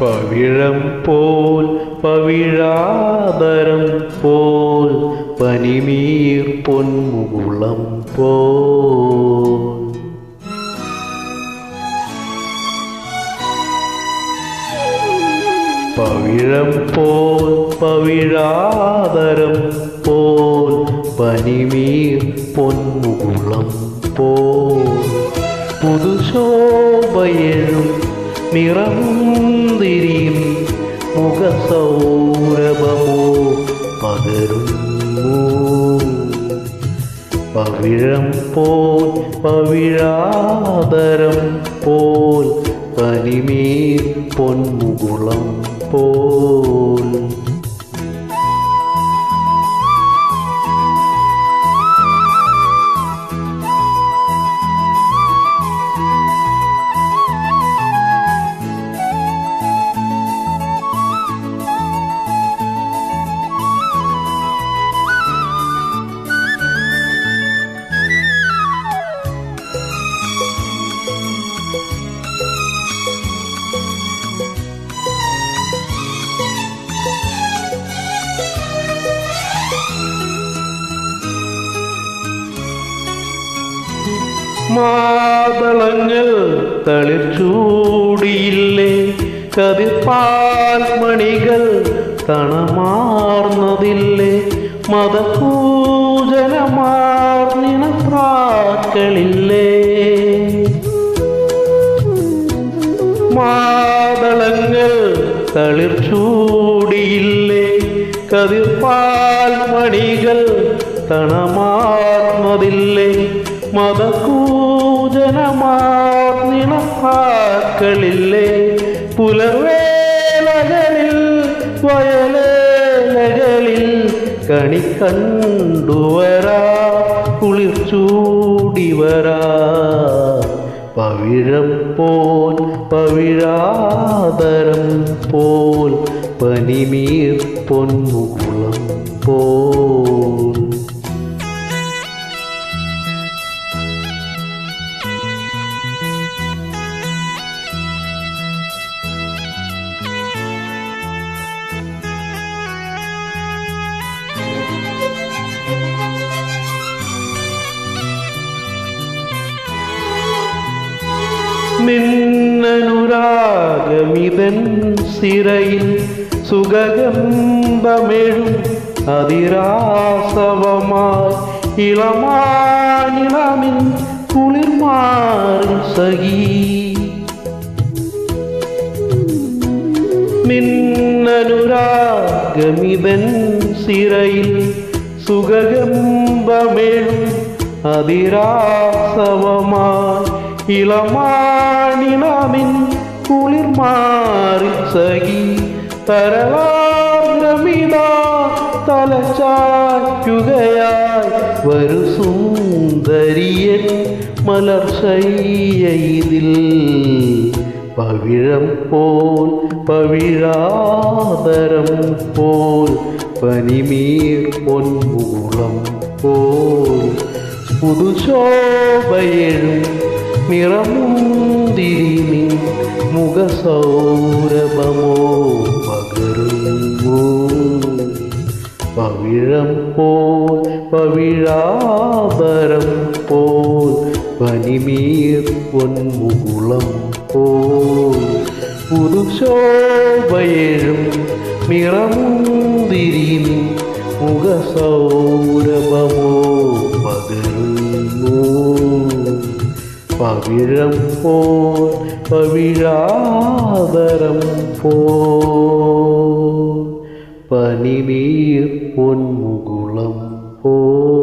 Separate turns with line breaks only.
പവിഴം പോൽ പവിഴാതരം പോൽ പനിനീർ പൊന്മുകുളം പോൽ പവിഴം പോൽ പവിഴാതരം പോൽ പനിനീർ പൊന്മുകുളം പോൽ പുതുശോഭയെഴും നിറമുന്തിരിയും മുഖസൗരഭമോ പകരുന്നു. പവിഴം പോൽ പവിഴാതരം പോൽ പനിനീർ പൊന്മുകുളം പോൽ മാതളങ്ങൾ തളിർച്ചൂടിയില്ലേ, കതിർപ്പാൽമണികൾ തണമാർന്നതില്ലേ, മതപൂജനമാർന്നിണപ്രാക്കളില്ലേ. മാതളങ്ങൾ തളിർച്ചൂടിയില്ലേ, കതിർപ്പാൽമണികൾ തണമാർന്നതില്ലേ, മതകൂജനമാർന്നിണപ്പാക്കളില്ലേ. പുലർവേലകളിൽ വയലേലകളിൽ കണി കണ്ടുവരാ, കുളിർച്ചൂടിവരാ. പവിഴം പോൽ പവിഴാതരം പോൽ പനിനീർ പൊന്മുകുളം പോൽ. നിന്നനുരാഗമിതൻ സിരയിൽ സുഗന്ധമെഴും അതിരാസവമായി ഇളമാനിളമിൻ കുളിർമാറി സഖി. നിന്നനുരാഗമിതൻ സിരയിൽ സുഗന്ധമെഴും അതിരാസവമായി ഇളമാനിളമിൻ കുളിർമാറി സഖി. തരളാർദ്രമിതാ തലചാറ്റുകയായി വരു സുന്ദരിയൻ മലർശയ്യയിതിൽ. പവിഴം പോൽ പവിഴാതരം പോൽ പനിനീർ പൊന്മുകുളം പോൽ പുതുശോഭയെഴും നിറമുന്തിരി മുഖസൗരഭമോ പകരുന്നു. പവിഴം പോൽ പവിഴാതരം പോൽ പനിനീർ പൊന്മുകുളം പോൽ പുതുശോഭയെഴും നിറമുന്തിരി മുഖസൗരഭമോ പകരുന്നു. പവിഴം പോൽ പവിഴാതരം പോൽ പനിനീർ പൊന്മുകുളം പോൽ.